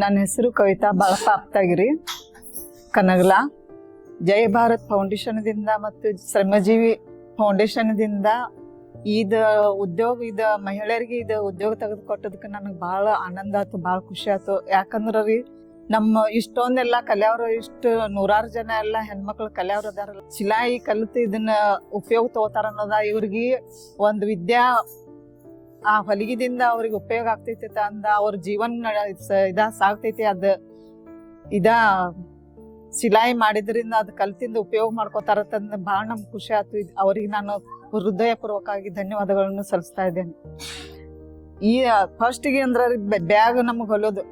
ನನ್ನ ಹೆಸರು ಕವಿತಾ ಬಾಳಪ್ಪ ಆಪ್ತಾಗಿರಿ, ಕನಗಲ. ಜೈ ಭಾರತ್ ಫೌಂಡೇಶನ್ದಿಂದ ಮತ್ತು ಶ್ರಮಜೀವಿ ಫೌಂಡೇಶನ್ದಿಂದ ಉದ್ಯೋಗ ಮಹಿಳೆಯರಿಗೆ ಉದ್ಯೋಗ ತೆಗೆದುಕೊಟ್ಟದಕ್ಕೆ ನನಗೆ ಭಾಳ ಆನಂದ ಆಯ್ತು, ಭಾಳ ಖುಷಿ ಆಯ್ತು. ಯಾಕಂದ್ರೆ ರೀ ನಮ್ಮ ಇಷ್ಟೊಂದೆಲ್ಲ ಕಲಿಯವ್ರು, ಇಷ್ಟು ನೂರಾರು ಜನ ಎಲ್ಲ ಹೆಣ್ಮಕ್ಳು ಕಲಿಯವ್ರು ಅದಾರಲ್ಲ, ಸಿಲಾಯಿ ಕಲಿತು ಇದನ್ನ ಉಪಯೋಗ ತಗೋತಾರ ಅನ್ನೋದ. ಇವ್ರಿಗೆ ಒಂದು ವಿದ್ಯಾ ಆ ಹೊಲಿಗೆದಿಂದ ಅವ್ರಿಗೆ ಉಪಯೋಗ ಆಗ್ತೈತಿ ಅಂದ ಅವ್ರ ಜೀವನ ಸಾಗ್ತೈತಿ. ಸಿಲಾಯಿ ಮಾಡಿದ್ರಿಂದ ಅದು ಕಲ್ತಿಂದ ಉಪಯೋಗ ಮಾಡ್ಕೋತಾರಂದ ಭಾಳ ನಮ್ಗೆ ಖುಷಿ ಆಯ್ತು. ಅವ್ರಿಗೆ ನಾನು ಹೃದಯಪೂರ್ವಕವಾಗಿ ಧನ್ಯವಾದಗಳನ್ನು ಸಲ್ಲಿಸ್ತಾ ಇದ್ದೇನೆ. ಫಸ್ಟಿಗೆ ಅಂದ್ರೆ ಬ್ಯಾಗ್ ನಮಗೆ ಹೊಲಿಯೋದು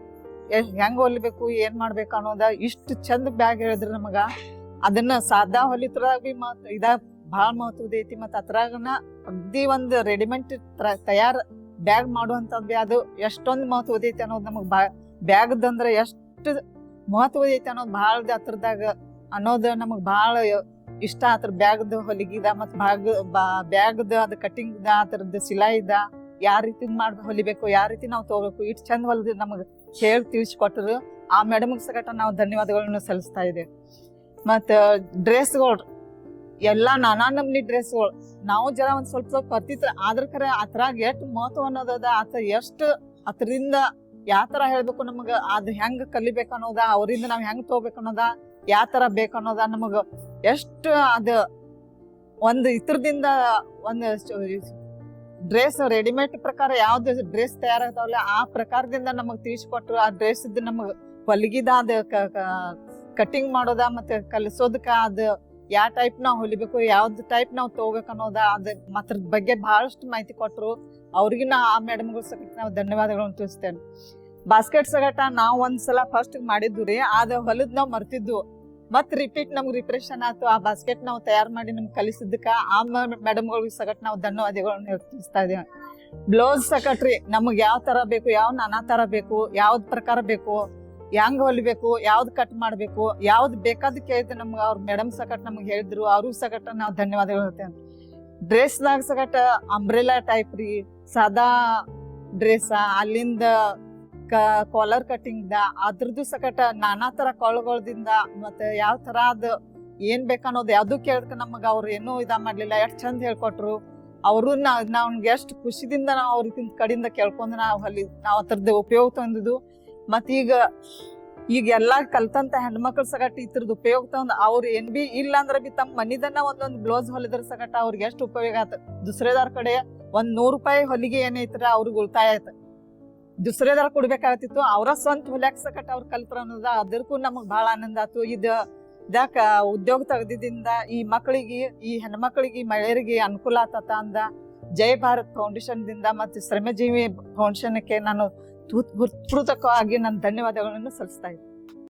ಹೆಂಗ್ ಹೊಲಿಬೇಕು, ಏನ್ ಮಾಡ್ಬೇಕು ಅನ್ನೋದ ಇಷ್ಟು ಚಂದ ಬ್ಯಾಗ್ ಹೇಳಿದ್ರೆ ನಮಗ ಅದನ್ನ ಸಾದಾ ಹೊಲಿತ್ರಾಗ ಬಿ ಭಾಳ ಮಹತ್ವದ ಐತಿ. ಮತ್ತು ಅದ್ರಾಗನ ಅಗ್ದಿ ಒಂದು ರೆಡಿಮೇಡ್ ತಯಾರ ಬ್ಯಾಗ್ ಮಾಡುವಂಥದ್ದು ಅದು ಎಷ್ಟೊಂದು ಮಹತ್ವದ ಐತಿ ಅನ್ನೋದು ನಮಗೆ ಬ್ಯಾಗ್ದಂದ್ರೆ ಎಷ್ಟು ಮಹತ್ವದ ಐತಿ ಅನ್ನೋದು ಭಾಳ ಅದ್ರದಾಗ ಅನ್ನೋದು ನಮಗೆ ಭಾಳ ಇಷ್ಟ. ಅದ್ರ ಬ್ಯಾಗ್ದ ಹೊಲಿಗಿದ ಮತ್ತು ಬ್ಯಾಗ್ದ ಅದು ಕಟಿಂಗ್ದ ಅದ್ರದ್ದು ಸಿಲಾಯಿದ ಯಾವ ರೀತಿ ಹೊಲಿಬೇಕು, ಯಾವ ರೀತಿ ನಾವು ತಗೋಬೇಕು, ಇಷ್ಟು ಚಂದ ಹೊಲಿದು ನಮಗೆ ಹೇಳಿ ತಿಳಿಸ್ಕೊಟ್ರು. ಆ ಮೇಡಮ್ಗೆ ಸಗಟ ನಾವು ಧನ್ಯವಾದಗಳನ್ನು ಸಲ್ಲಿಸ್ತಾ ಇದ್ದೇವೆ. ಮತ್ತು ಡ್ರೆಸ್ಗಳು ಎಲ್ಲ ನಾನಾ ನಮ್ನಿ ಡ್ರೆಸ್ಗಳು ನಾವು ಜರ ಒಂದು ಸ್ವಲ್ಪ ಬರ್ತಿತ್ತು. ಆದ್ರ ಖರೆ ಅದ್ರಾಗ ಎಷ್ಟು ಮಹತ್ವ ಅನ್ನೋದದ, ಎಷ್ಟು ಅದರಿಂದ ಯಾವ ಥರ ಹೇಳ್ಬೇಕು ನಮಗೆ, ಅದು ಹೆಂಗೆ ಕಲಿಬೇಕು ಅನ್ನೋದ, ಅವರಿಂದ ನಾವು ಹೆಂಗೆ ತಗೋಬೇಕು ಅನ್ನೋದ, ಯಾವ ಥರ ಬೇಕು ಅನ್ನೋದ ನಮಗೆ ಎಷ್ಟು ಅದು ಒಂದು ಇದ್ರದಿಂದ ಒಂದು ಡ್ರೆಸ್ ರೆಡಿಮೇಡ್ ಪ್ರಕಾರ ಯಾವ್ದು ಡ್ರೆಸ್ ತಯಾರಾಗ್ತಾವಲ್ಲ ಆ ಪ್ರಕಾರದಿಂದ ನಮಗೆ ತಿಳಿಸ್ಕೊಟ್ರು. ಆ ಡ್ರೆಸ್ ನಮಗೆ ಹೊಲಿಗಿದ ಅದು ಕಟಿಂಗ್ ಮಾಡೋದ ಮತ್ತು ಕಲಿಸೋದಕ್ಕ ಅದು ಯಾವ ಟೈಪ್ ನಾವು ಹೊಲಿಬೇಕು, ಯಾವ್ದು ಟೈಪ್ ನಾವು ತಗೋಬೇಕು ಅನ್ನೋದ ಅದ್ರ ಬಗ್ಗೆ ಬಹಳಷ್ಟು ಮಾಹಿತಿ ಕೊಟ್ಟರು. ಅವ್ರಿಗೆ ಆ ಮೇಡಮ್ಗಳು ಸಗಟ ನಾವು ಧನ್ಯವಾದಗಳನ್ನು ತಿಳಿಸ್ತೇನೆ. ಬಾಸ್ಕೆಟ್ ಸಗಟ ನಾವು ಒಂದ್ಸಲ ಫಸ್ಟ್ ಮಾಡಿದ್ವಿ ರೀ, ಅದು ಹೊಲದ್ ನಾವು ಮರ್ತಿದ್ವು. ಮತ್ತೆ ರಿಪೀಟ್ ನಮ್ಗೆ ರಿಪ್ರೆಷನ್ ಆಯ್ತು. ಆ ಬಾಸ್ಕೆಟ್ ನಾವು ತಯಾರು ಮಾಡಿ ನಮ್ಗೆ ಕಲಿಸಿದ್ದಕ್ಕ ಆ ಮೇಡಮ್ಗಳಿಗೆ ಸಗಟ ನಾವು ಧನ್ಯವಾದಗಳನ್ನು ತಿಳಿಸ್ತಾ ಇದ್ದೇವೆ. ಬ್ಲೌಸ್ ಸಕಟ್ರಿ ನಮಗೆ ಯಾವ ತರ ಬೇಕು, ಯಾವ ನಾನಾ ತರ ಬೇಕು, ಯಾವ್ದು ಪ್ರಕಾರ ಬೇಕು, ಹೆಂಗ್ ಹೊಲಿಬೇಕು, ಯಾವ್ದು ಕಟ್ ಮಾಡ್ಬೇಕು, ಯಾವ್ದು ಬೇಕಾದ ಕೇಳಿದ್ರೆ ನಮ್ಗೆ ಅವ್ರ ಮೇಡಮ್ ಸಕಟ್ ನಮ್ಗೆ ಹೇಳಿದ್ರು. ಅವ್ರಿಗೂ ಸಗಟ ನಾವು ಧನ್ಯವಾದಗಳು ಹೇಳ್ತೇವೆ. ಡ್ರೆಸ್ದಾಗ ಸಗಟ ಅಂಬ್ರೆಲಾ ಟೈಪ್ ರೀ, ಸಾದಾ ಡ್ರೆಸ್, ಅಲ್ಲಿಂದ ಕಾಲರ್ ಕಟಿಂಗ್ದ ಅದ್ರದ್ದು ಸಕಟ ನಾನಾ ತರ ಕೊಳಗೊಳದಿಂದ ಮತ್ತೆ ಯಾವ ತರ ಅದು ಏನ್ ಬೇಕನ್ನೋದು ಯಾವ್ದು ಕೇಳಕ ನಮಗ ಅವ್ರು ಏನೂ ಮಾಡ್ಲಿಲ್ಲ, ಎಷ್ಟು ಚಂದ ಹೇಳ್ಕೊಟ್ರು. ಅವರು ನಮ್ಗೆ ಎಷ್ಟು ಖುಷಿದಿಂದ ನಾವು ಅವ್ರ ಕಡೆಯಿಂದ ಕೇಳ್ಕೊಂಡು ನಾವು ಅದ್ರದ್ದು ಉಪಯೋಗ ತಂದಿದ್ದು. ಮತ್ತೀಗ ಎಲ್ಲಾ ಕಲ್ತಂತ ಹೆಣ್ಮಕ್ಳು ಸಗಟ ಇದ್ರದ್ದು ಉಪಯೋಗ ತಂದು ಅವ್ರು ಏನ್ ಬಿ ಇಲ್ಲ ಅಂದ್ರೆ ಬಿ ತಮ್ಮ ಮನಿದನ್ನ ಒಂದೊಂದು ಬ್ಲೌಸ್ ಹೊಲಿದ್ರ ಸಗಟ ಅವ್ರಿಗೆ ಎಷ್ಟು ಉಪಯೋಗ ಆಯ್ತು. ದುಸರೇದಾರ ಕಡೆ ಒಂದ್ 100 ರೂಪಾಯಿ ಹೊಲಿಗೆ ಏನೈತ್ರ ಅವ್ರಿಗೆ ಉಳಿತಾಯ ಆಯ್ತು. ದುಸರೇದಾರ ಕೊಡ್ಬೇಕಾಗ್ತಿತ್ತು, ಅವರ ಸ್ವಂತ ಹೊಲ್ಯಾಕ ಸಕಟ ಅವ್ರು ಕಲ್ತ್ರ ಅನ್ನೋದ ಅದಕ್ಕೂ ನಮಗ್ ಬಹಳ ಆನಂದ ಆಯ್ತು. ಇದಕ್ಕ ಉದ್ಯೋಗ ತೆಗ್ದಿದಿಂದ ಈ ಮಕ್ಕಳಿಗೆ, ಈ ಹೆಣ್ಮಕ್ಳಿಗೆ, ಮಹಿಳೆಯರಿಗೆ ಅನುಕೂಲ ಆತತ ಅಂದ ಜೈ ಭಾರತ್ ಫೌಂಡೇಶನ್ ದಿಂದ ಮತ್ತು ಶ್ರಮಜೀವಿ ಫೌಂಡೇಶನ್ಕ್ಕೆ ನಾನು ಹೃತ್ಪೂರ್ವಕವಾಗಿ ನನ್ನ ಧನ್ಯವಾದಗಳನ್ನು ಸಲ್ಲಿಸ್ತಾ ಇದ್ದೀನಿ.